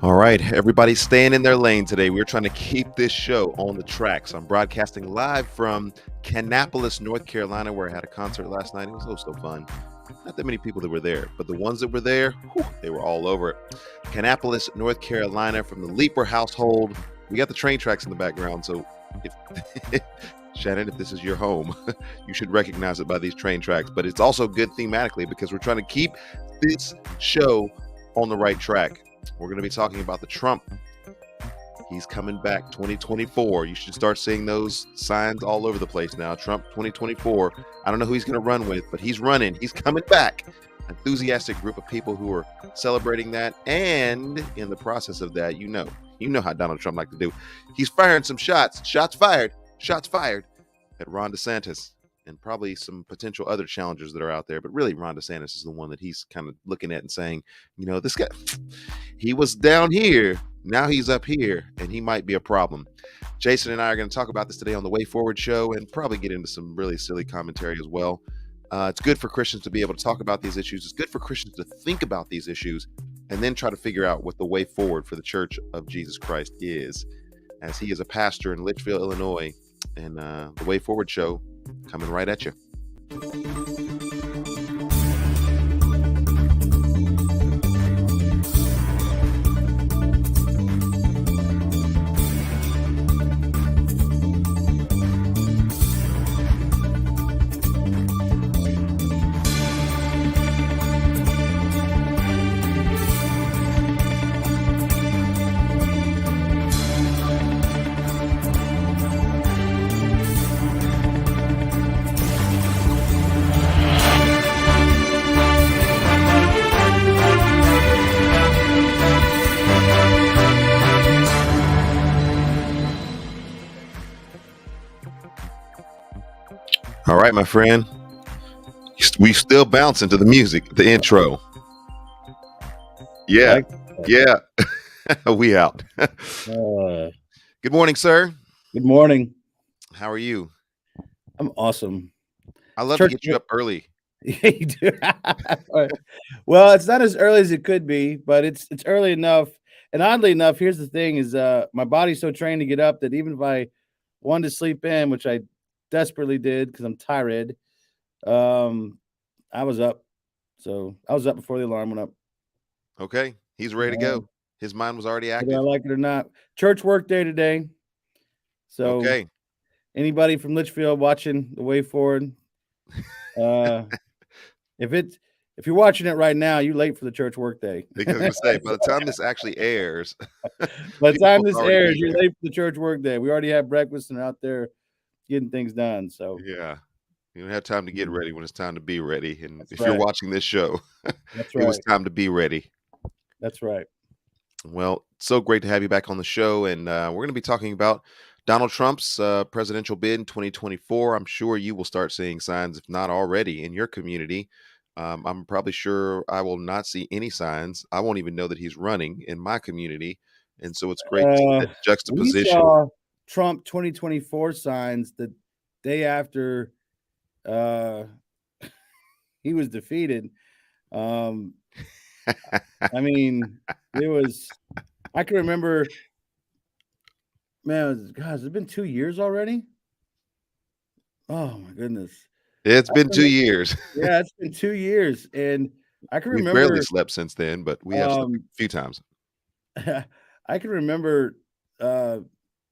All right, everybody's staying in their lane today. We're trying to keep this show on the tracks. I'm broadcasting live from Kannapolis, North Carolina, where I had a concert last night. It was so fun. Not that many people that were there, but the ones that were there, whew, they were all over it. Kannapolis, North Carolina, from the Leeper household. We got the train tracks in the background, so if Shannon, if this is your home, you should recognize it by these train tracks. But it's also good thematically because we're trying to keep this show on the right track. We're going to be talking about the Trump. He's coming back 2024. You should start seeing those signs all over the place now. Trump 2024. I don't know who he's going to run with, but he's running. He's coming back. Enthusiastic group of people who are celebrating that. And in the process of that, you know how Donald Trump like to do. He's firing some shots. Shots fired at Ron DeSantis and probably some potential other challengers that are out there. But really, Ron DeSantis is the one that he's kind of looking at and saying, this guy, he was down here. Now he's up here, and he might be a problem. Jason and I are going to talk about this today on the Way Forward show and probably get into some really silly commentary as well. It's good for Christians to be able to talk about these issues. It's good for Christians to think about these issues and then try to figure out what the way forward for the Church of Jesus Christ is, as he is a pastor in Litchfield, Illinois, and the Way Forward show coming right at you. All right, my friend. We still bouncing to the music, the intro. Yeah. We out. Good morning, sir. Good morning. How are you? I'm awesome. I love to get you up early. Yeah, you do. Well, it's not as early as it could be, but it's early enough. And oddly enough, here's the thing: is my body's so trained to get up that even if I wanted to sleep in, which I desperately did because I'm tired, I was up. So I was up before the alarm went up. Okay, he's ready to go. His mind was already active. Whether I like it or not. Church work day today. So okay. Anybody from Litchfield watching the Way Forward, if you're watching it right now, you're late for the church work day. Because I say, by the time this actually airs, you're late for the church work day. We already had breakfast and are out there getting things done. So yeah, you don't have time to get ready when it's time to be ready. And if you're watching this show, it was time to be ready. That's right. Well, so great to have you back on the show, and we're going to be talking about Donald Trump's presidential bid in 2024. I'm sure you will start seeing signs, if not already, in your community. I'm probably sure I will not see any signs. I won't even know that he's running in my community. And so it's great to see that juxtaposition. We saw Trump 2024 signs the day after he was defeated. I mean, I can remember, man, has it been 2 years already? Oh my goodness. It's been 2 years. Yeah, it's been 2 years. And I can remember. We barely slept since then, but we have slept a few times. I can remember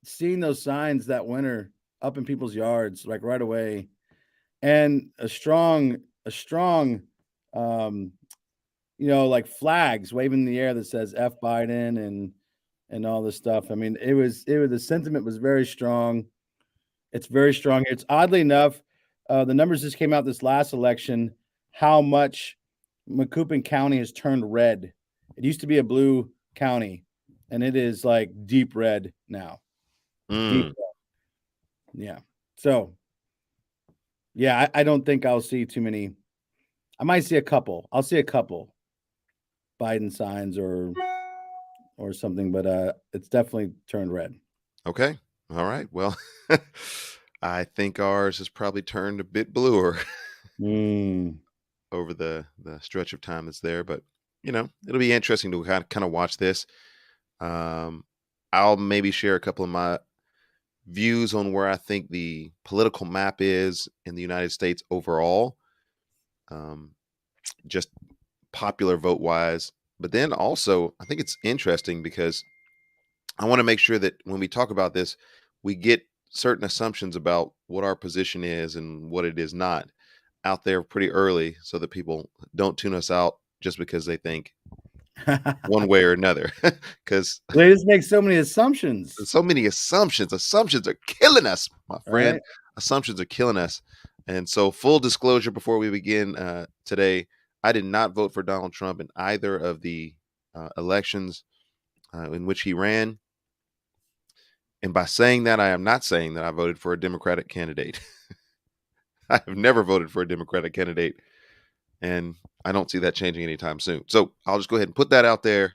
seeing those signs that winter up in people's yards, like right away. And a strong, like flags waving in the air that says F Biden and all this stuff. I mean, the sentiment was very strong. It's very strong. It's oddly enough, the numbers just came out this last election, how much Macoupin County has turned red. It used to be a blue county, and it is like deep red now. Deep red. Yeah. So, yeah, I don't think I'll see too many. I might see a couple. I'll see a couple Biden signs or something, but it's definitely turned red. Okay. All right. Well, I think ours has probably turned a bit bluer over the stretch of time that's there. But, it'll be interesting to kind of watch this. I'll maybe share a couple of my views on where I think the political map is in the United States overall, just popular vote wise. But then also, I think it's interesting because I want to make sure that when we talk about this, we get certain assumptions about what our position is and what it is not out there pretty early so that people don't tune us out just because they think one way or another. Because They just make so many assumptions. so many assumptions. Assumptions are killing us, my friend. Right? Assumptions are killing us. And so, full disclosure before we begin today, I did not vote for Donald Trump in either of the elections in which he ran. And by saying that, I am not saying that I voted for a Democratic candidate. I have never voted for a Democratic candidate, and I don't see that changing anytime soon. So I'll just go ahead and put that out there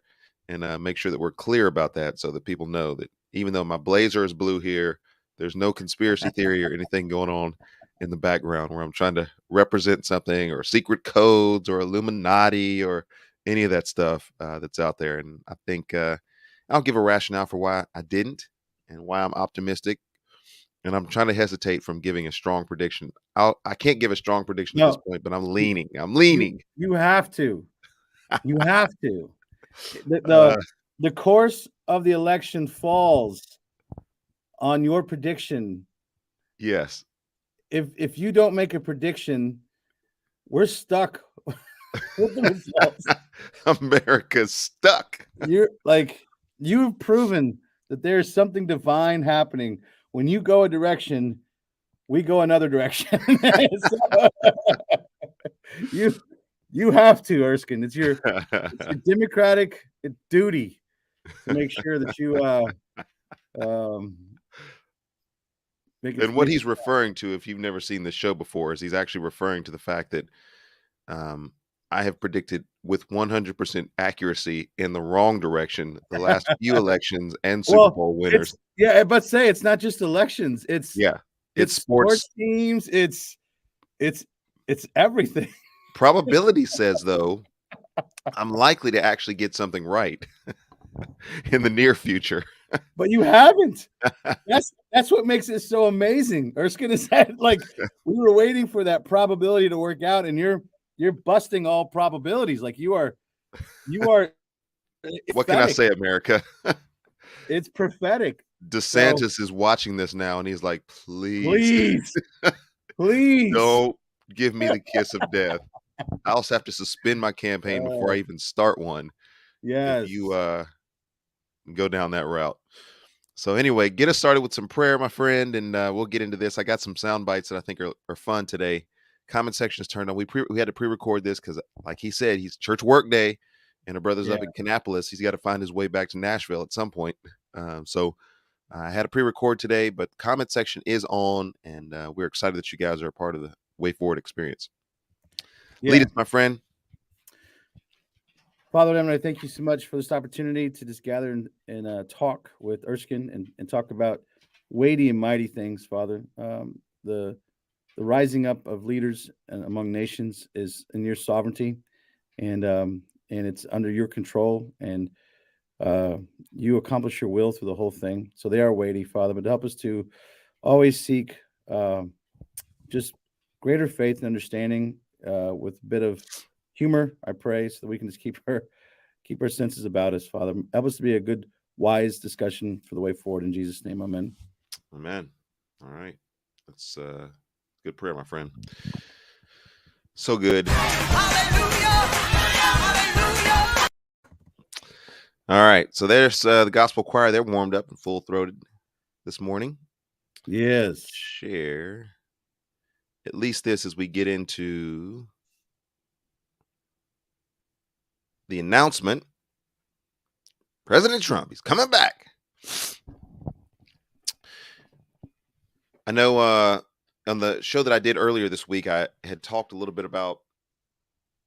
and make sure that we're clear about that so that people know that even though my blazer is blue here, there's no conspiracy theory or anything going on in the background where I'm trying to represent something or secret codes or Illuminati or any of that stuff that's out there. And I think I'll give a rationale for why I didn't and why I'm optimistic. And I'm trying to hesitate from giving a strong prediction. I can't give a strong prediction at this No, point, but I'm leaning. I'm leaning. you have to. You have to. The, Uh, the the course of the election falls on your prediction. yes. If you don't make a prediction, we're stuck with the results. America's stuck. You've proven that there's something divine happening. When you go a direction, we go another direction. So, you have to, Erskine. It's your democratic duty to make sure that you make it. And what he's referring to, if you've never seen the show before, is he's actually referring to the fact that I have predicted with 100% accuracy in the wrong direction the last few elections and Super Bowl winners. But say it's not just elections. It's sports teams. It's everything. Probability says, though, I'm likely to actually get something right in the near future. But you haven't. That's what makes it so amazing. Erskine is that like we were waiting for that probability to work out, and you're busting all probabilities. Like you are. What can I say, America? It's prophetic. DeSantis is watching this now, and he's like, please, don't give me the kiss of death. I also have to suspend my campaign before I even start one. Yes. If you go down that route. So anyway, get us started with some prayer, my friend, and we'll get into this. I got some sound bites that I think are fun today. Comment section is turned on. We had to pre-record this because, like he said, he's church work day, and our brother's up in Kannapolis. He's got to find his way back to Nashville at some point. So I had a pre-record today, but comment section is on, and we're excited that you guys are a part of the Way Forward experience. Lead us, my friend. Father, I thank you so much for this opportunity to just gather and talk with Erskine and talk about weighty and mighty things, Father. The rising up of leaders among nations is in your sovereignty, and it's under your control, and you accomplish your will through the whole thing. So they are weighty, Father, but help us to always seek just greater faith and understanding with a bit of humor, I pray, so that we can just keep our senses about us, Father. Help us to be a good, wise discussion for the way forward. In Jesus' name, amen. Amen. All right. That's good prayer, my friend. So good. Hallelujah. Hallelujah. All right. So there's the gospel choir. They're warmed up and full-throated this morning. Yes. Share at least this as we get into the announcement. President Trump, he's coming back. I know on the show that I did earlier this week, I had talked a little bit about,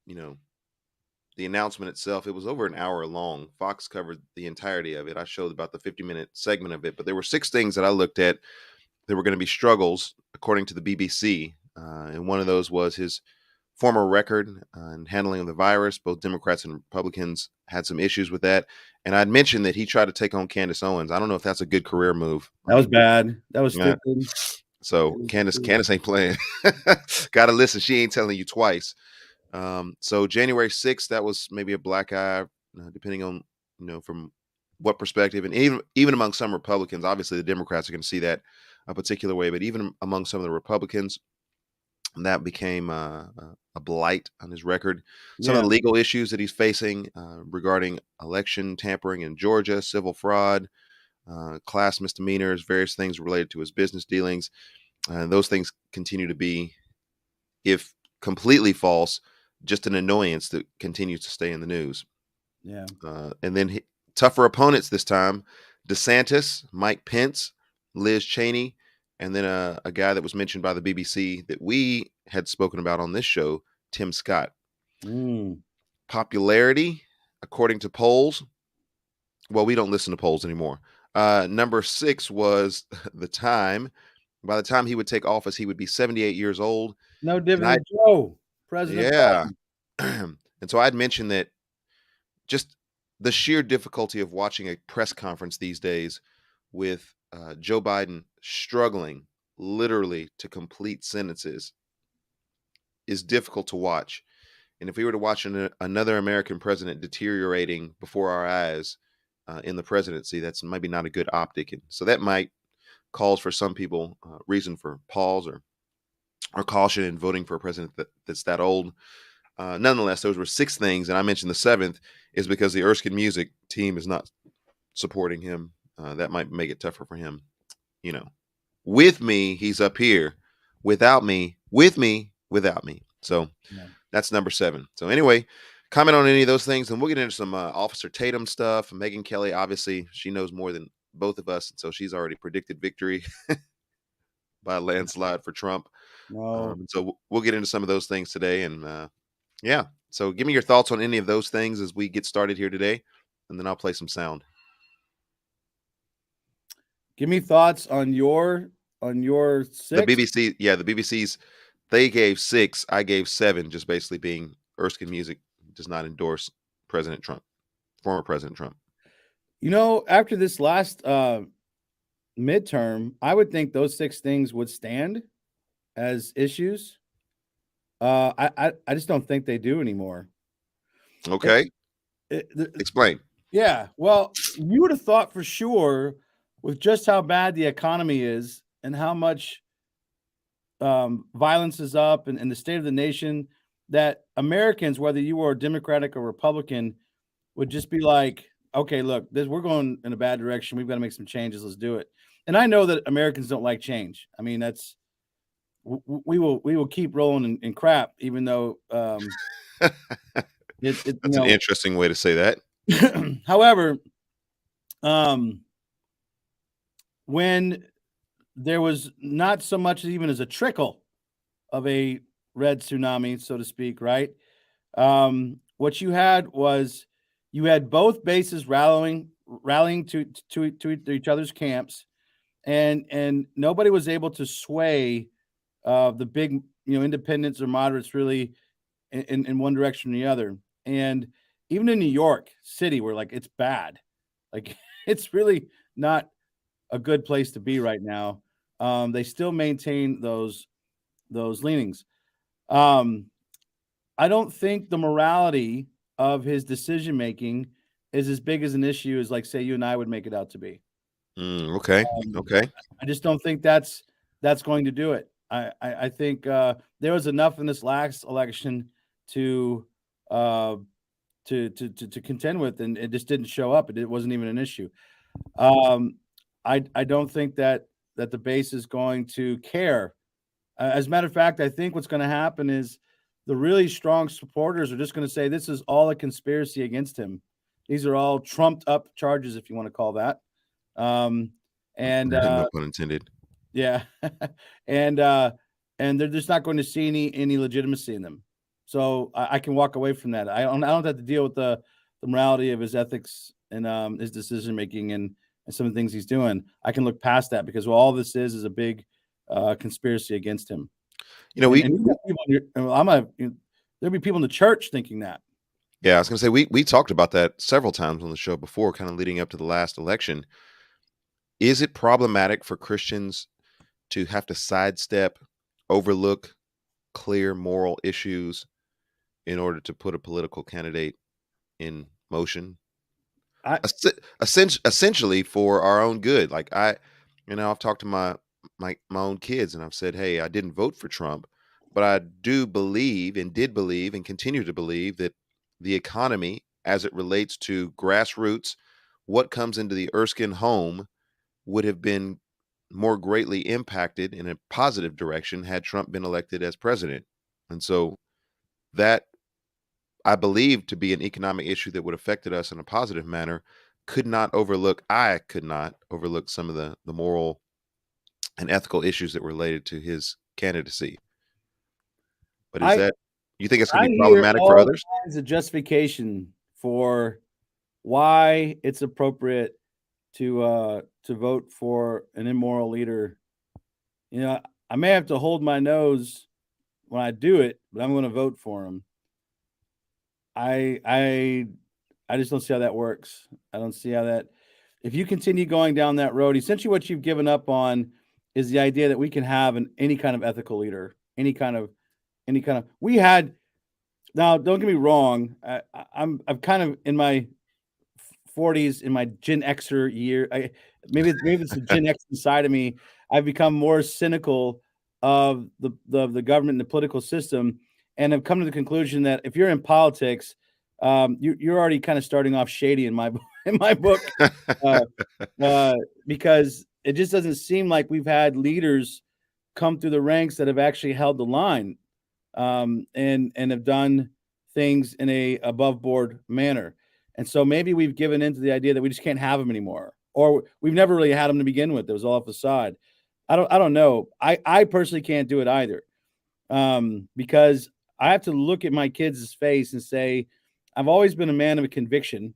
the announcement itself. It was over an hour long. Fox covered the entirety of it. I showed about the 50-minute segment of it, but there were 6 things that I looked at that were going to be struggles, according to the BBC. And one of those was his former record in handling of the virus. Both Democrats and Republicans had some issues with that. And I'd mentioned that he tried to take on Candace Owens. I don't know if that's a good career move. That was bad. That was Yeah. stupid. So Candace ain't playing. Got to listen. She ain't telling you twice. So January 6th, that was maybe a black eye, depending on, from what perspective. And even among some Republicans, obviously the Democrats are going to see that a particular way, but even among some of the Republicans, that became a blight on his record. Some of the legal issues that he's facing regarding election tampering in Georgia, civil fraud, class misdemeanors, various things related to his business dealings. And those things continue to be, if completely false, just an annoyance that continues to stay in the news. Yeah. And then tougher opponents this time: DeSantis, Mike Pence, Liz Cheney, and then a guy that was mentioned by the BBC that we had spoken about on this show, Tim Scott. Popularity, according to polls, well, we don't listen to polls anymore. Number 6 was the time. By the time he would take office, he would be 78 years old. No different than Joe, President. Yeah. And so I'd mentioned that just the sheer difficulty of watching a press conference these days with Joe Biden struggling literally to complete sentences is difficult to watch. And if we were to watch another American president deteriorating before our eyes in the presidency, that's maybe not a good optic. And so that might cause for some people reason for pause or caution in voting for a president that's that old. Nonetheless, those were 6 things. And I mentioned the 7th is because the Erskine Music team is not supporting him. That might make it tougher for him. With me, he's up here. Without me, with me, without me. So that's number 7. So anyway, comment on any of those things, and we'll get into some Officer Tatum stuff. Megyn Kelly, obviously, she knows more than both of us, and so she's already predicted victory by a landslide for Trump. So we'll get into some of those things today, and so give me your thoughts on any of those things as we get started here today, and then I'll play some sound. Give me thoughts on your 6. The BBC, the BBC's, they gave 6, I gave 7, just basically being Erskine Music does not endorse President Trump, former President Trump. After this last midterm, I would think those 6 things would stand as issues. I just don't think they do anymore. Okay. Explain. Yeah. Well, you would have thought for sure, with just how bad the economy is and how much violence is up and the state of the nation, that Americans, whether you were Democratic or Republican, would just be like, okay, look, we're going in a bad direction. We've got to make some changes. Let's do it. And I know that Americans don't like change. I mean, we will keep rolling in crap, even though that's an interesting way to say that. However, when there was not so much even as a trickle of a red tsunami, so to speak, right? What you had was both bases rallying to each other's camps, and nobody was able to sway the big, independents or moderates really in one direction or the other. And even in New York City, where it's bad, it's really not a good place to be right now. They still maintain those leanings. I don't think the morality of his decision making is as big as an issue as, say, you and I would make it out to be. Okay. I just don't think that's going to do it. I think there was enough in this last election to contend with, and it just didn't show up. It wasn't even an issue. I don't think that the base is going to care. As a matter of fact, I think what's going to happen is the really strong supporters are just going to say this is all a conspiracy against him. These are all trumped up charges, if you want to call that. No pun intended. Yeah. and they're just not going to see any legitimacy in them. So I can walk away from that. I don't have to deal with the morality of his ethics and his decision making and some of the things he's doing. I can look past that because all this is a big conspiracy against him. There'll be people in the church thinking that. Yeah, I was going to say we talked about that several times on the show before, kind of leading up to the last election. Is it problematic for Christians to have to sidestep, overlook clear moral issues in order to put a political candidate in motion? I Essentially for our own good. Like I've talked to my own kids and I've said, hey, I didn't vote for Trump, but I do believe and did believe and continue to believe that the economy, as it relates to grassroots, what comes into the Erskine home, would have been more greatly impacted in a positive direction had Trump been elected as president. And so that I believe to be an economic issue that would have affected us in a positive manner I could not overlook some of the moral and ethical issues that were related to his candidacy. But is I that, you think it's going I to be hear problematic for all others? kinds of justification for why it's appropriate to vote for an immoral leader. You know, I may have to hold my nose when I do it, but I'm going to vote for him. I just don't see how that works. I don't see how that. If you continue going down that road, essentially what you've given up on is the idea that we can have any kind of ethical leader, any kind of. We had. Now, don't get me wrong. I'm kind of in my 40s, in my Gen Xer year. Maybe it's the Gen X inside of me. I've become more cynical of the government and the political system, and have come to the conclusion that if you're in politics, you're already kind of starting off shady in my in my book, uh, because it just doesn't seem like we've had leaders come through the ranks that have actually held the line, and have done things in a above board manner. And so maybe we've given into the idea that we just can't have them anymore, or we've never really had them to begin with. It was all a facade. I don't know. I personally can't do it either, because I have to look at my kids' face and say, I've always been a man of a conviction.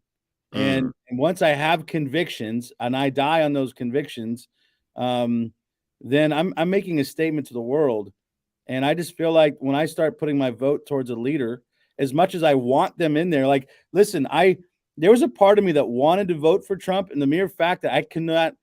And, Mm. and once I have convictions and I die on those convictions, then I'm making a statement to the world. And I just feel like when I start putting my vote towards a leader, as much as I want them in there, like, listen, there was a part of me that wanted to vote for Trump, and the mere fact that I cannot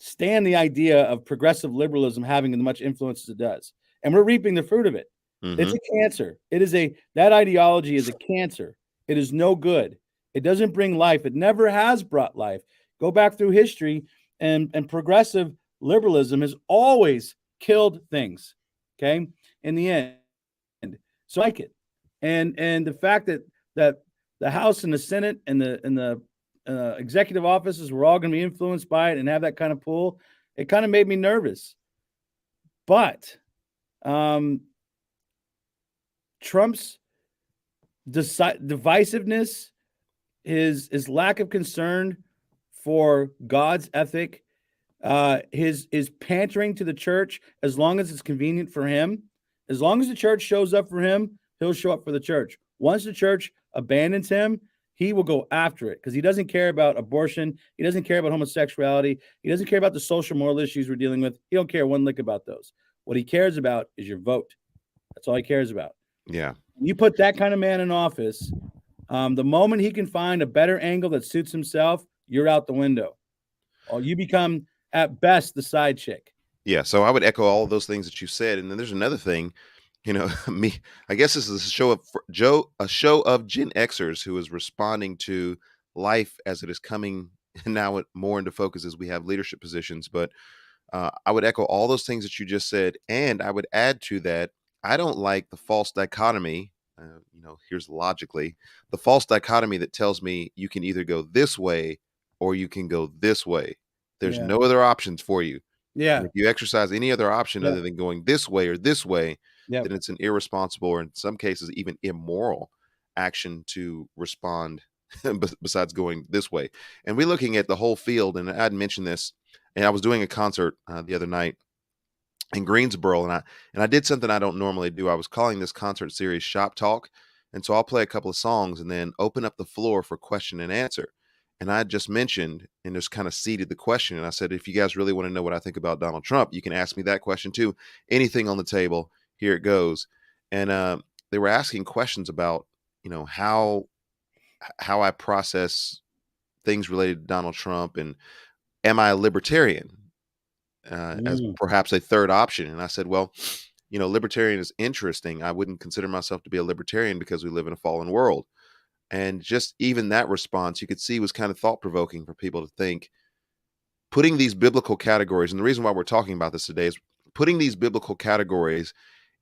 stand the idea of progressive liberalism having as much influence as it does. And we're reaping the fruit of it. It's a cancer. That ideology is a cancer. It is no good. It doesn't bring life. It never has brought life. Go back through history, and progressive liberalism has always killed things. Okay. In the end. So I like it. And the fact that the House and the Senate and the executive offices were all going to be influenced by it and have that kind of pull, it kind of made me nervous. But Trump's divisiveness, his lack of concern for God's ethic, his pandering to the church as long as it's convenient for him, as long as the church shows up for him, he'll show up for the church. Once the church abandons him, he will go after it because he doesn't care about abortion. He doesn't care about homosexuality. He doesn't care about the social moral issues we're dealing with. He don't care one lick about those. What he cares about is your vote. That's all he cares about. Yeah. You put that kind of man in office, the moment he can find a better angle that suits himself, you're out the window. Or you become, at best, the side chick. Yeah. So I would echo all of those things that you said. And then there's another thing, I guess this is a show of Gen Xers who is responding to life as it is coming now more into focus as we have leadership positions. But I would echo all those things that you just said. And I would add to that, I don't like the false dichotomy. Here's logically the false dichotomy that tells me you can either go this way or you can go this way. There's no other options for you. Yeah. And if you exercise any other option other than going this way or this way, then it's an irresponsible or in some cases even immoral action to respond besides going this way. And we're looking at the whole field. And I'd mentioned this, and I was doing a concert the other night in Greensboro, and I did something I don't normally do. I was calling this concert series Shop Talk. And so I'll play a couple of songs and then open up the floor for question and answer. And I just mentioned and just kind of seeded the question. And I said, if you guys really want to know what I think about Donald Trump, you can ask me that question too. Anything on the table, here it goes. And they were asking questions about, how I process things related to Donald Trump, and am I a libertarian, as Mm. perhaps a third option? And I said, well, libertarian is interesting. I wouldn't consider myself to be a libertarian because we live in a fallen world. And just even that response, you could see, was kind of thought provoking for people to think, putting these biblical categories. And the reason why we're talking about this today is putting these biblical categories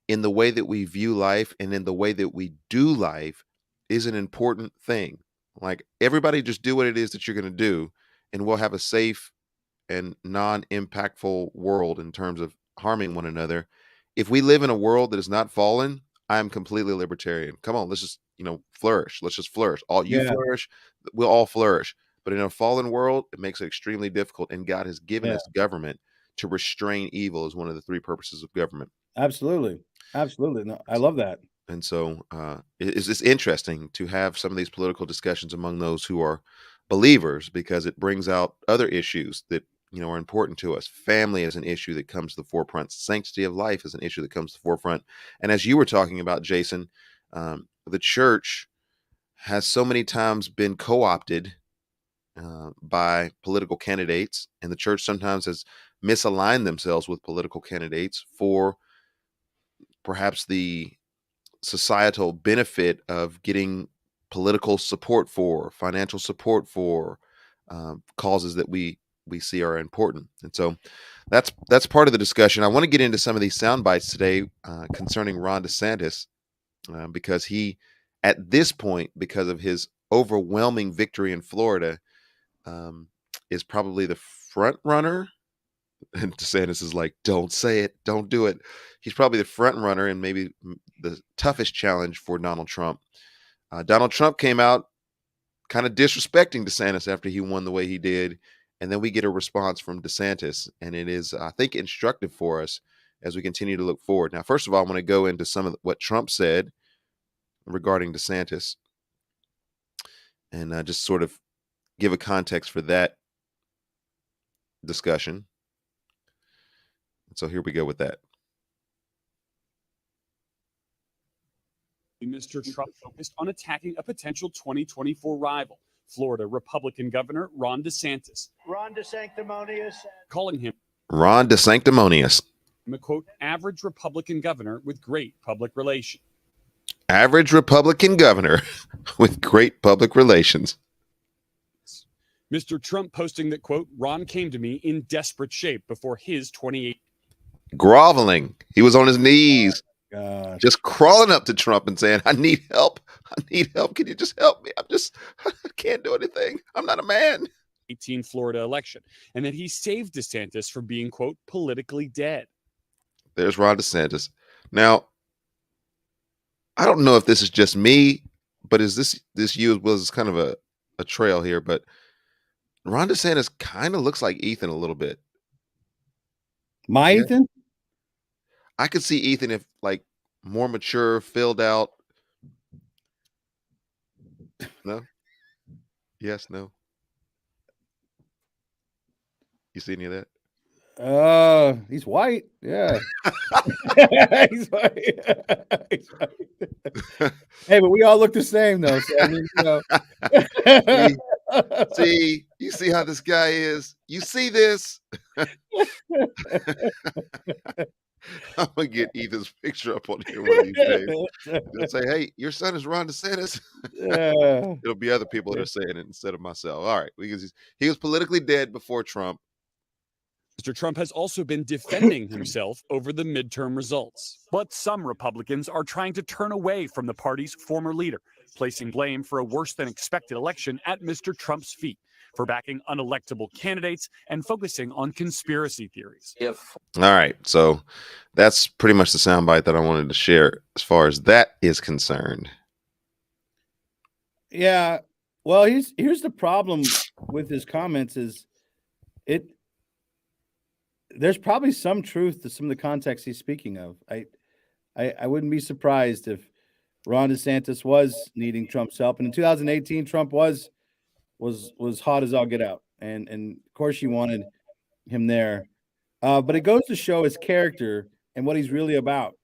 in the way that we view life and in the way that we do life is an important thing. Like, everybody just do what it is that you're going to do, and we'll have a safe and non-impactful world in terms of harming one another. If we live in a world that is not fallen, I am completely libertarian. Come on, let's just, flourish. Let's just flourish. All you Yeah. flourish, we'll all flourish. But in a fallen world, it makes it extremely difficult. And God has given Yeah. us government to restrain evil, is one of the three purposes of government. Absolutely. Absolutely. No, I love that. And so it's interesting to have some of these political discussions among those who are believers, because it brings out other issues that are important to us. Family is an issue that comes to the forefront. Sanctity of life is an issue that comes to the forefront. And as you were talking about, Jason, the church has so many times been co-opted by political candidates, and the church sometimes has misaligned themselves with political candidates for perhaps the societal benefit of getting political support for, financial support for causes that we see are important. And so that's part of the discussion. I want to get into some of these sound bites today concerning Ron DeSantis, because he, at this point, because of his overwhelming victory in Florida, is probably the front runner. And DeSantis is like, don't say it, don't do it. He's probably the front runner and maybe the toughest challenge for Donald Trump. Donald Trump came out kind of disrespecting DeSantis after he won the way he did. And then we get a response from DeSantis. And it is, I think, instructive for us as we continue to look forward. Now, first of all, I want to go into some of what Trump said regarding DeSantis, and just sort of give a context for that discussion. So here we go with that. Mr. Trump focused on attacking a potential 2024 rival, Florida Republican Governor Ron DeSantis. Ron DeSanctimonious. Calling him Ron DeSanctimonious. A quote, average Republican governor with great public relations. Average Republican governor with great public relations. Mr. Trump posting that, quote, Ron came to me in desperate shape before his 28. Groveling. He was on his knees, God. just crawling up to Trump and saying, I need help. I need help. Can you just help me? I can't do anything. I'm not a man. 18 Florida election, and that he saved DeSantis from being, quote, politically dead. There's Ron DeSantis. Now, I don't know if this is just me, but is this you as well? As kind of a trail here, but Ron DeSantis kind of looks like Ethan a little bit. My Yeah. Ethan? I could see Ethan if like more mature, filled out. No? Yes, no. You see any of that? He's white. Yeah. He's white. He's white. Hey, but we all look the same though. So I mean, See, you see how this guy is. You see this? I'm gonna get Ethan's picture up on here one of these days. They'll say, "Hey, your son is Ron DeSantis." Yeah. It'll be other people that are saying it instead of myself. All right, because he was politically dead before Trump. Mr. Trump has also been defending himself over the midterm results. But some Republicans are trying to turn away from the party's former leader, placing blame for a worse than expected election at Mr. Trump's feet, for backing unelectable candidates and focusing on conspiracy theories. All right, so that's pretty much the soundbite that I wanted to share as far as that is concerned. Yeah. Well, here's the problem with his comments is there's probably some truth to some of the context he's speaking of. I wouldn't be surprised if Ron DeSantis was needing Trump's help. And in 2018, Trump was hot as all get out. And of course you wanted him there. But it goes to show his character and what he's really about.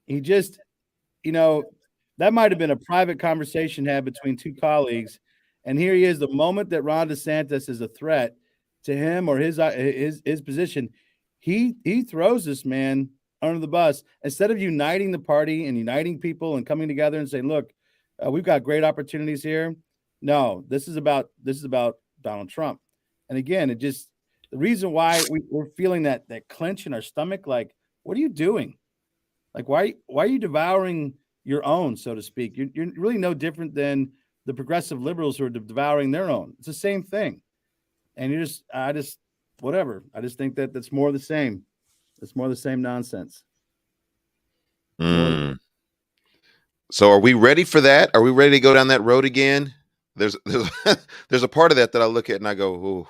He he just, that might have been a private conversation had between two colleagues. And here he is, the moment that Ron DeSantis is a threat to him or his position, he throws this man under the bus instead of uniting the party and uniting people and coming together and saying, look, we've got great opportunities here. No, this is about Donald Trump. And again, the reason why we're feeling that clench in our stomach, like, what are you doing? Like, why are you devouring your own, so to speak? You're really no different than the progressive liberals who are devouring their own. It's the same thing. And whatever. I just think that that's more of the same. It's more of the same nonsense. So are we ready for that? Are we ready to go down that road again? There's a part of that I look at and I go, oh,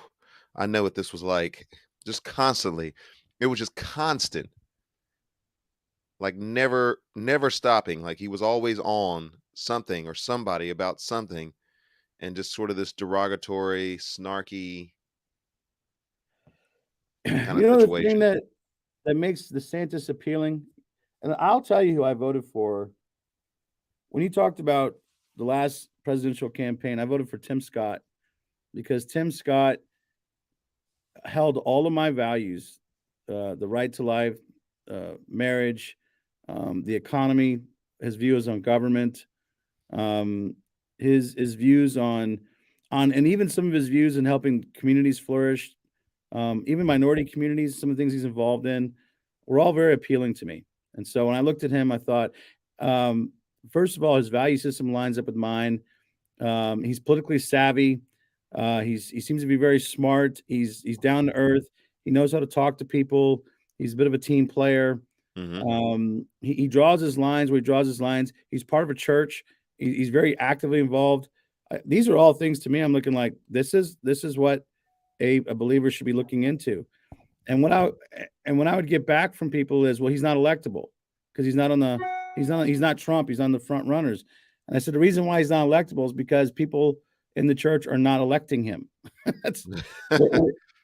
I know what this was like. Just constantly. It was just constant. Like never stopping. Like he was always on something or somebody about something, and just sort of this derogatory, snarky kind of situation. The thing that makes DeSantis appealing, and I'll tell you who I voted for. When he talked about the last presidential campaign, I voted for Tim Scott because Tim Scott held all of my values, the right to life, marriage, the economy, his views on government, his views on, and even some of his views in helping communities flourish, even minority communities, some of the things he's involved in, were all very appealing to me. And so when I looked at him, I thought, first of all, his value system lines up with mine. He's politically savvy. He seems to be very smart. He's down to earth. He knows how to talk to people. He's a bit of a team player. Mm-hmm. He draws his lines where he draws his lines. He's part of a church. He's very actively involved. These are all things to me. I'm looking like this is what a believer should be looking into. And when I would get back from people is, well, he's not electable because he's not Trump. He's on the front runners. And I said, the reason why he's not electable is because people in the church are not electing him.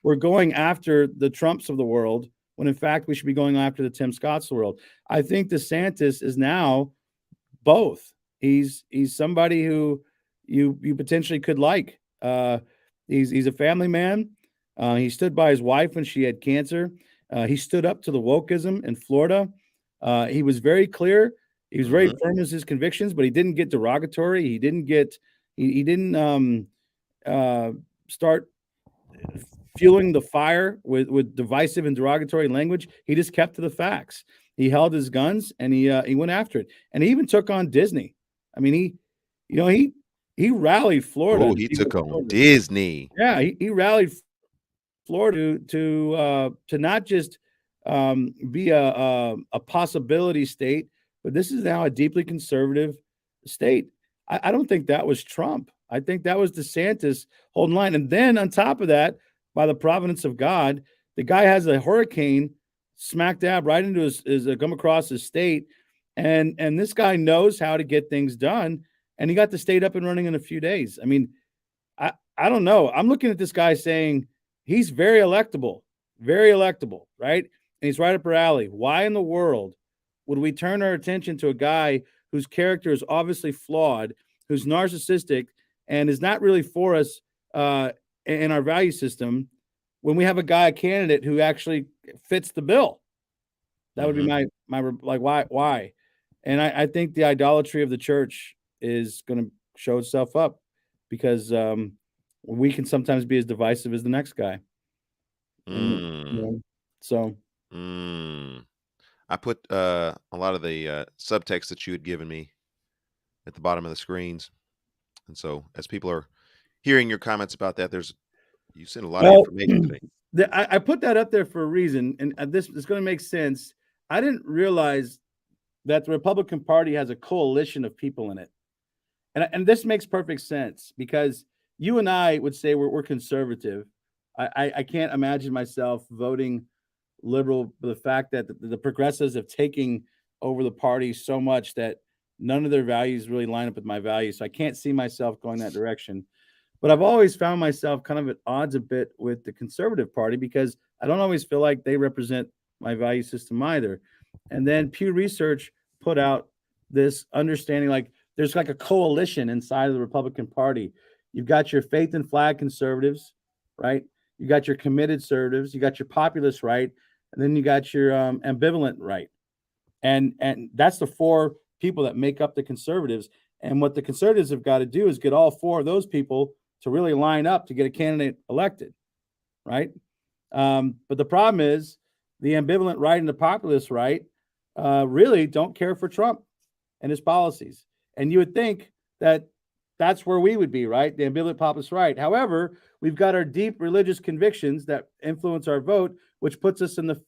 We're going after the Trumps of the world when in fact we should be going after the Tim Scotts of the world. I think DeSantis is now both. He's somebody who you potentially could like. He's a family man. He stood by his wife when she had cancer. He stood up to the wokeism in Florida. He was very clear. He was very firm in his convictions, but he didn't get derogatory. He didn't start fueling the fire with divisive and derogatory language. He just kept to the facts. He held his guns and he went after it. And he even took on Disney. I mean, he rallied Florida. Oh, he took on Disney. Yeah, he rallied Florida to not just be a possibility state, but this is now a deeply conservative state. I don't think that was Trump. I think that was DeSantis holding line. And then on top of that, by the providence of God, the guy has a hurricane smack dab right into his come across his state. And this guy knows how to get things done. And he got the state up and running in a few days. I mean, I don't know. I'm looking at this guy saying he's very electable, right? And he's right up our alley. Why in the world would we turn our attention to a guy whose character is obviously flawed, who's narcissistic, and is not really for us in our value system, when we have a candidate who actually fits the bill? That would be my like, why? And I think the idolatry of the church is going to show itself up because we can sometimes be as divisive as the next guy. I put a lot of the subtext that you had given me at the bottom of the screens. And so as people are hearing your comments about that, you sent a lot of information today. I put that up there for a reason, and this is going to make sense. I didn't realize that the Republican Party has a coalition of people in it. And this makes perfect sense because you and I would say we're conservative. I can't imagine myself voting liberal, but the fact that the progressives have taken over the party so much that none of their values really line up with my values. So I can't see myself going that direction. But I've always found myself kind of at odds a bit with the conservative party because I don't always feel like they represent my value system either. And then Pew Research put out this understanding, like there's like a coalition inside of the Republican Party. You've got your faith and flag conservatives, right? You got your committed conservatives, you got your populist right, and then you got your ambivalent right. And that's the four people that make up the conservatives. And what the conservatives have got to do is get all four of those people to really line up to get a candidate elected, right? But the problem is the ambivalent right and the populist right really don't care for Trump and his policies. And you would think that that's where we would be, right? The ambivalent populist right. However, we've got our deep religious convictions that influence our vote, which puts us in the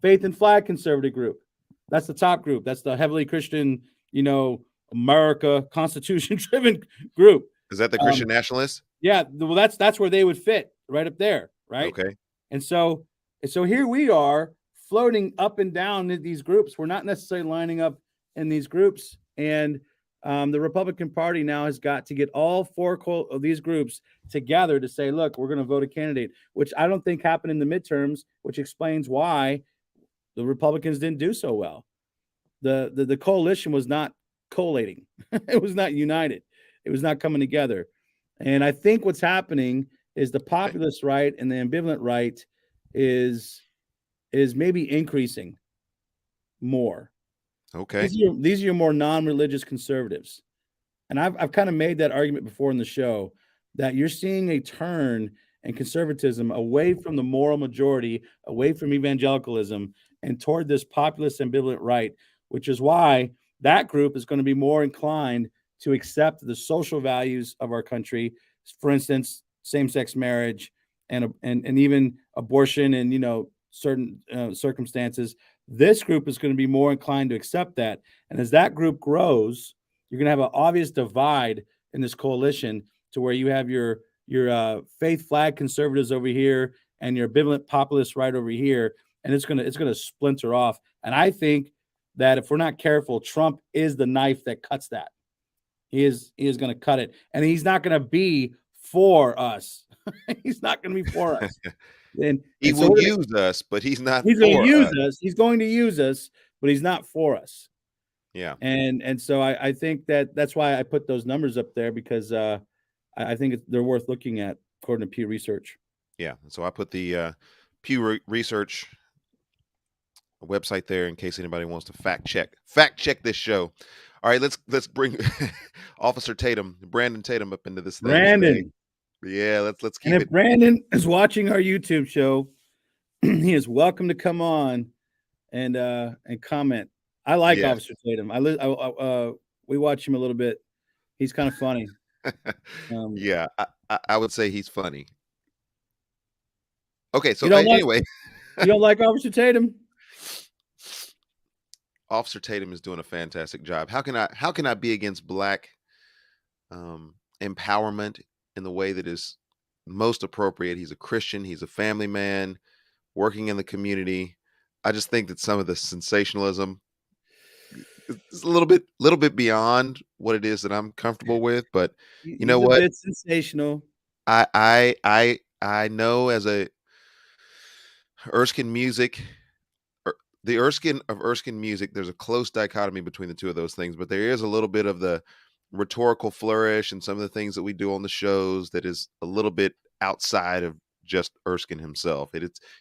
faith and flag conservative group. That's the top group. That's the heavily Christian, America Constitution-driven group. Is that the Christian nationalists? Yeah, well, that's where they would fit, right up there, right? Okay. And so here we are floating up and down these groups. We're not necessarily lining up in these groups, and the Republican Party now has got to get all four of these groups together to say, look, we're going to vote a candidate, which I don't think happened in the midterms, which explains why the Republicans didn't do so well. The coalition was not collating. It was not united. It was not coming together. And I think what's happening is the populist right and the ambivalent right is maybe increasing more. Okay. These are your more non-religious conservatives. And I've kind of made that argument before in the show that you're seeing a turn in conservatism away from the moral majority, away from evangelicalism, and toward this populist ambivalent right, which is why that group is going to be more inclined to accept the social values of our country. For instance, same-sex marriage and even abortion and, certain circumstances. This group is going to be more inclined to accept that. And as that group grows, you're going to have an obvious divide in this coalition to where you have your faith flag conservatives over here and your ambivalent populist right over here. And it's going to splinter off. And I think that if we're not careful, Trump is the knife that cuts that. He is going to cut it. And he's not going to be for us. He's not going to be for us. And he will use us, but he's not. He's going to use us. He's going to use us, but he's not for us. Yeah. And so I think that's why I put those numbers up there, because I think they're worth looking at according to Pew Research. Yeah. So I put the Pew Research website there in case anybody wants to fact check this show. All right, let's bring Officer Tatum, Brandon Tatum, up into this thing. Brandon. Yeah, let's keep and it. If Brandon is watching our YouTube show, he is welcome to come on and comment. I like Officer Tatum. We watch him a little bit. He's kind of funny. Yeah, I would say he's funny. Okay, so anyway, you don't like Officer Tatum? Officer Tatum is doing a fantastic job. How can I be against Black empowerment in the way that is most appropriate? He's a Christian. He's a family man working in the community. I just think that some of the sensationalism is a little bit beyond what it is that I'm comfortable with. But you know what? It's sensational. I know as a Erskine music. The Erskine music, there's a close dichotomy between the two of those things, but there is a little bit of the rhetorical flourish and some of the things that we do on the shows that is a little bit outside of just Erskine himself.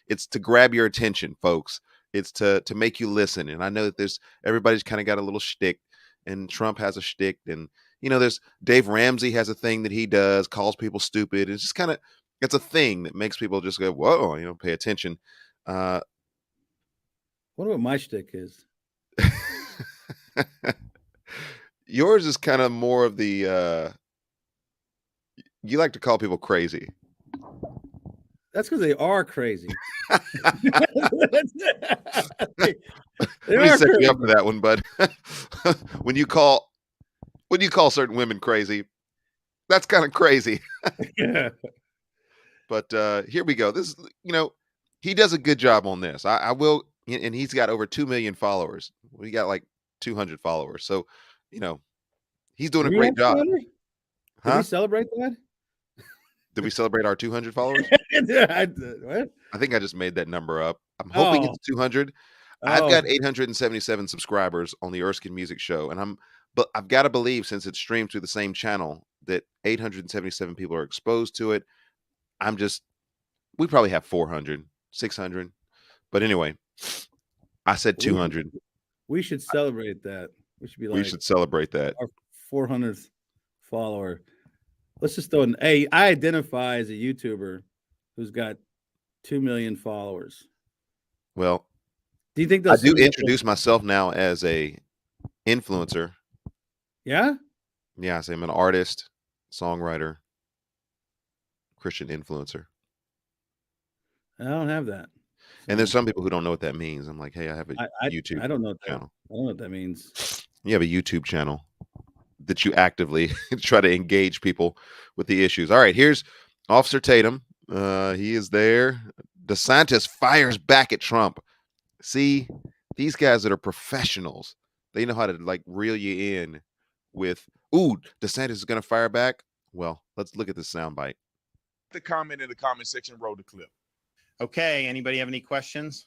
It's to grab your attention, folks. It's to make you listen. And I know that everybody's kind of got a little shtick, and Trump has a shtick, and there's Dave Ramsey has a thing that he does, calls people stupid. It's just it's a thing that makes people just go, whoa, pay attention. Wonder what my shtick is. Yours is kind of more of the you like to call people crazy. That's because they are crazy. Let me set you up for that one, bud. when you call certain women crazy, that's kind of crazy. But here we go. This is, he does a good job on this. I will. And he's got over 2 million followers. We got like 200 followers. So, he's doing a great job. Did we celebrate that? Did we celebrate our 200 followers? What? I think I just made that number up. I'm hoping it's 200. I've Oh, got 877 subscribers on the Erskine Music Show, and but I've got to believe, since it's streamed through the same channel, that 877 people are exposed to it. We probably have 400, 600. But anyway, I said we should, 200. we should celebrate that. We should be We like should celebrate that. our 400th follower. Let's just throw in. Hey, I identify as a YouTuber who's got 2 million followers. Well, Do you think I they'll do send me- introduce myself now as a influencer. Yeah. Yeah, I say I'm an artist, songwriter, Christian influencer. I don't have that. And there's some people who don't know what that means. I'm like, hey, I have a YouTube I don't know what that, channel. I don't know what that means. You have a YouTube channel that you actively try to engage people with the issues. All right, here's Officer Tatum. He is there. DeSantis fires back at Trump. See, these guys that are professionals, they know how to like reel you in with, ooh, DeSantis is going to fire back. Well, let's look at this soundbite. The comment in the comment section, roll the clip. Okay, anybody have any questions?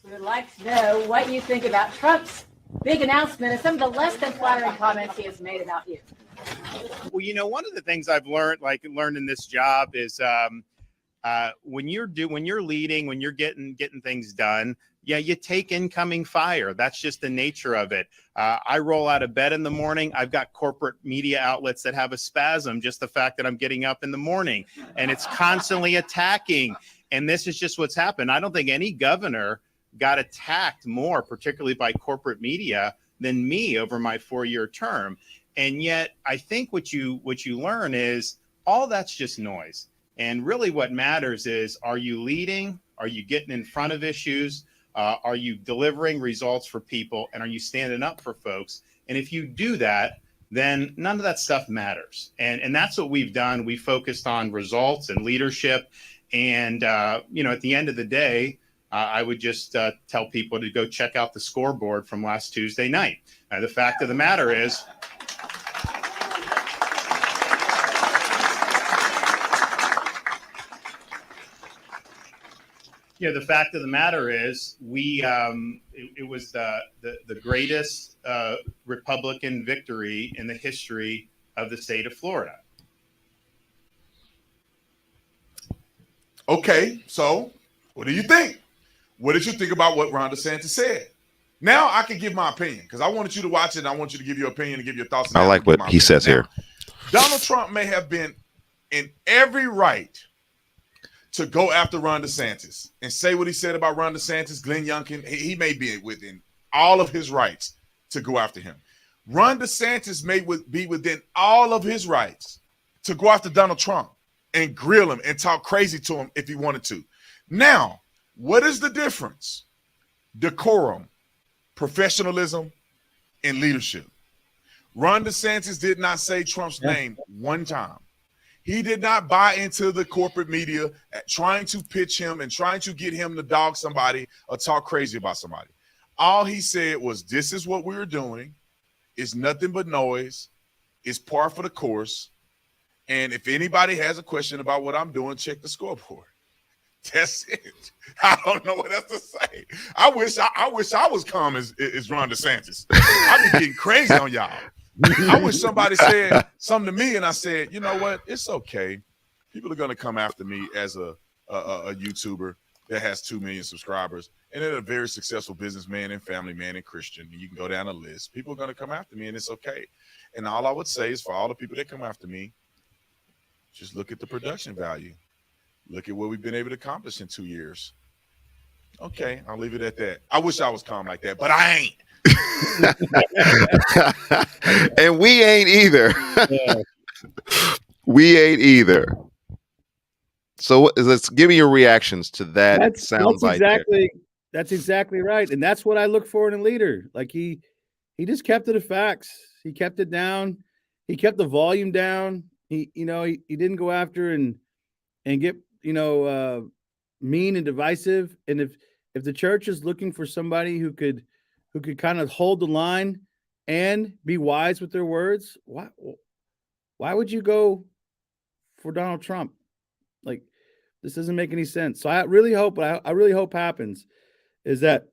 We would like to know what you think about Trump's big announcement and some of the less than flattering comments he has made about you. Well, you know, one of the things I've learned in this job is when you're leading, when you're getting things done, yeah, you take incoming fire. That's just the nature of it. I roll out of bed in the morning. I've got corporate media outlets that have a spasm, just the fact that I'm getting up in the morning, and it's constantly attacking. And this is just what's happened. I don't think any governor got attacked more, particularly by corporate media, than me over my 4-year term. And yet, I think what you learn is all that's just noise. And really what matters is, are you leading? Are you getting in front of issues? Are you delivering results for people? And are you standing up for folks? And if you do that, then none of that stuff matters. And that's what we've done. We focused on results and leadership. And, you know, at the end of the day, I would just tell people to go check out the scoreboard from last Tuesday night. The fact of the matter is, the fact of the matter is, it was the greatest Republican victory in the history of the state of Florida. Okay, so what do you think? What did you think about what Ron DeSantis said? Now I can give my opinion because I wanted you to watch it and I want you to give your opinion and give your thoughts. I like what he says here. Donald Trump may have been in every right to go after Ron DeSantis and say what he said about Ron DeSantis, Glenn Youngkin. He may be within all of his rights to go after him. Ron DeSantis may be within all of his rights to go after Donald Trump and grill him and talk crazy to him if he wanted to. Now, what is the difference? Decorum, professionalism, and leadership. Ron DeSantis did not say Trump's name one time. He did not buy into the corporate media trying to pitch him and trying to get him to dog somebody or talk crazy about somebody. All he said was, this is what we're doing. It's nothing but noise. It's par for the course. And if anybody has a question about what I'm doing, check the scoreboard. That's it. I don't know what else to say. I wish I was calm as Ron DeSantis. I've been getting crazy on y'all. I wish somebody said something to me and I said, you know what? It's okay. People are going to come after me as a YouTuber that has 2 million subscribers and then a very successful businessman and family man and Christian. And you can go down the list. People are going to come after me and it's okay. And all I would say is, for all the people that come after me, just look at the production value. Look at what we've been able to accomplish in 2 years. Okay, I'll leave it at that. I wish I was calm like that, but I ain't. And we ain't either. Yeah. We ain't either. So let's give me your reactions to that soundbite. That's exactly right. And that's what I look for in a leader. Like he just kept to the facts. He kept it down. He kept the volume down. He didn't go after and get, mean and divisive. And if the church is looking for somebody who could kind of hold the line and be wise with their words, why would you go for Donald Trump? Like, this doesn't make any sense. So I really hope happens is that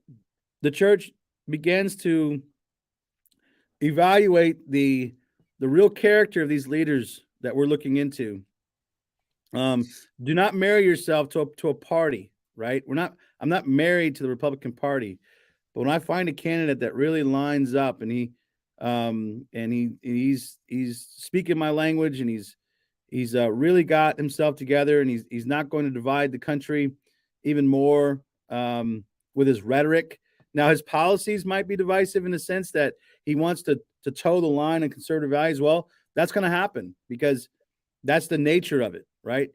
the church begins to evaluate the real character of these leaders that we're looking into. Do not marry yourself to a party, right? I'm not married to the Republican Party, but when I find a candidate that really lines up and he's speaking my language and he's really got himself together and he's not going to divide the country even more with his rhetoric. Now his policies might be divisive in the sense that he wants to toe the line in conservative values. Well, that's going to happen because that's the nature of it, right?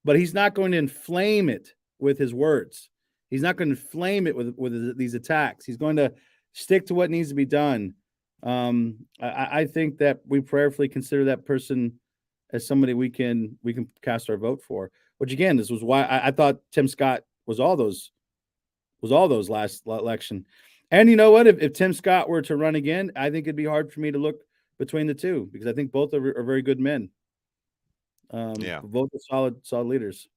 But he's not going to inflame it with his words. He's not going to inflame it with these attacks. He's going to stick to what needs to be done. I think that we prayerfully consider that person as somebody we can cast our vote for. Which again, this was why I thought Tim Scott was all those last election. And you know what? If Tim Scott were to run again, I think it'd be hard for me to look between the two because I think both are very good men. Both are solid leaders.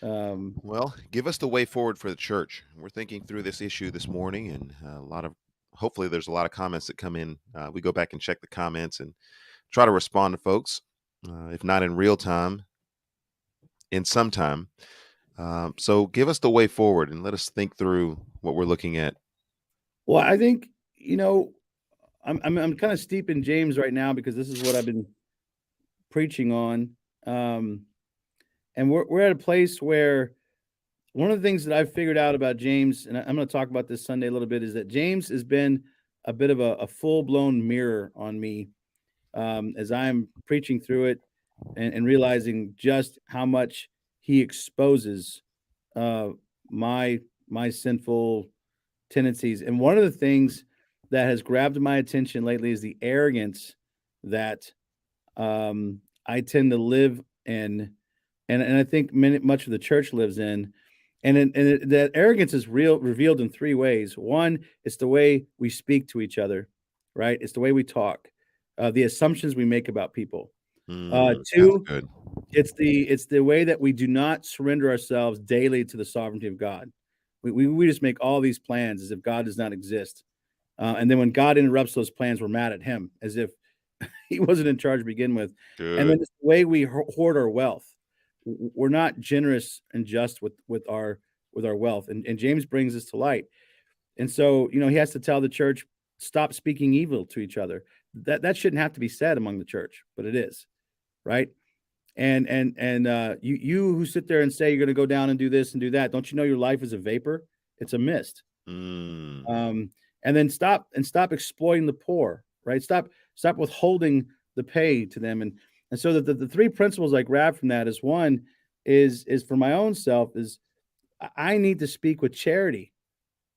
Well, give us the way forward for the church. We're thinking through this issue this morning, and hopefully there's a lot of comments that come in. We go back and check the comments and try to respond to folks, if not in real time, in some time. So give us the way forward and let us think through what we're looking at. Well, I think, I'm kind of steep in James right now because this is what I've been preaching on. And we're at a place where one of the things that I've figured out about James, and I'm going to talk about this Sunday a little bit, is that James has been a bit of a full-blown mirror on me as I'm preaching through it and realizing just how much he exposes my sinful tendencies. And one of the things that has grabbed my attention lately is the arrogance that I tend to live in. And I think much of the church lives in, and that arrogance is revealed in three ways. One, it's the way we speak to each other, right? It's the way we talk, the assumptions we make about people. Two, it's the way that we do not surrender ourselves daily to the sovereignty of God. We just make all these plans as if God does not exist, and then when God interrupts those plans, we're mad at Him as if He wasn't in charge to begin with. Good. And then it's the way we hoard our wealth. We're not generous and just with our wealth, and James brings this to light. And so he has to tell the church, stop speaking evil to each other. That shouldn't have to be said among the church, but it is, right? And you who sit there and say you're going to go down and do this and do that, don't you know your life is a vapor? It's a mist. And then stop exploiting the poor, right? Stop withholding the pay to them. And so that the three principles I grab from that is one is for my own self is I need to speak with charity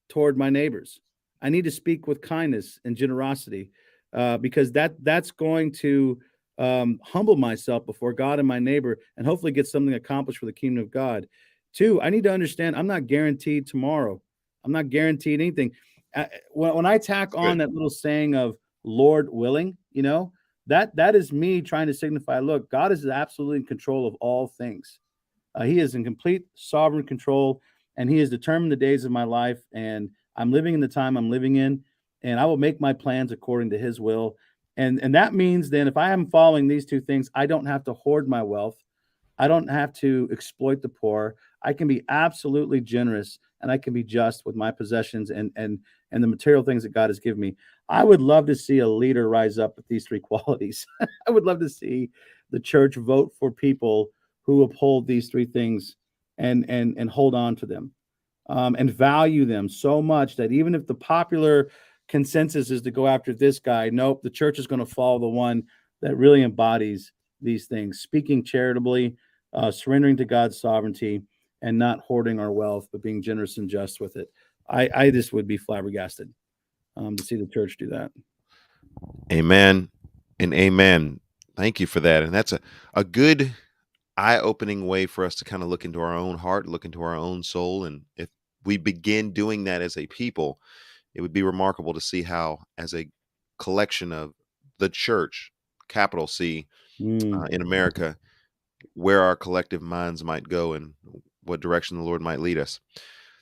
toward my neighbors. I need to speak with kindness and generosity because that's going to humble myself before God and my neighbor and hopefully get something accomplished for the kingdom of God. Two, I need to understand I'm not guaranteed tomorrow. I'm not guaranteed anything. When I tack on that little saying of Lord willing, that is me trying to signify, look, God is absolutely in control of all things. He is in complete sovereign control, and He has determined the days of my life, and I'm living in the time I'm living in, and I will make my plans according to His will. And that means then if I am following these two things, I don't have to hoard my wealth. I don't have to exploit the poor. I can be absolutely generous, and I can be just with my possessions and the material things that God has given me. I would love to see a leader rise up with these three qualities. I would love to see the church vote for people who uphold these three things and hold on to them and value them so much that even if the popular consensus is to go after this guy, nope, the church is going to follow the one that really embodies these things, speaking charitably, surrendering to God's sovereignty, and not hoarding our wealth, but being generous and just with it. I just would be flabbergasted to see the church do that. Amen and amen. Thank you for that. And that's a good eye-opening way for us to kind of look into our own heart, look into our own soul. And if we begin doing that as a people, it would be remarkable to see how, as a collection of the church, capital C, in America, where our collective minds might go and what direction the Lord might lead us.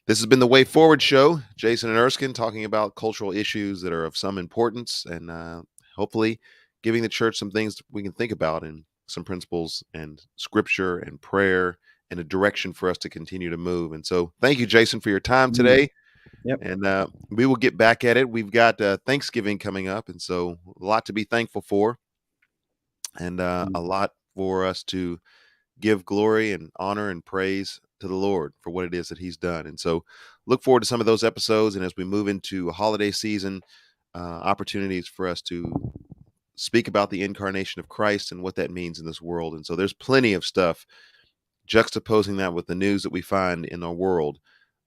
This has been the Way Forward Show. Jason and Erskine talking about cultural issues that are of some importance, and hopefully giving the church some things we can think about, and some principles and scripture and prayer and a direction for us to continue to move. And so thank you, Jason, for your time today. Yep. And we will get back at it. We've got Thanksgiving coming up, and so a lot to be thankful for, and a lot for us to give glory and honor and praise to the Lord for what it is that he's done. And so look forward to some of those episodes. And as we move into a holiday season, opportunities for us to speak about the incarnation of Christ and what that means in this world. And so there's plenty of stuff juxtaposing that with the news that we find in our world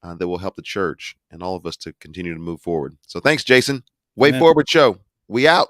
that will help the church and all of us to continue to move forward. So thanks, Jason. Way Amen. Forward Show. We out.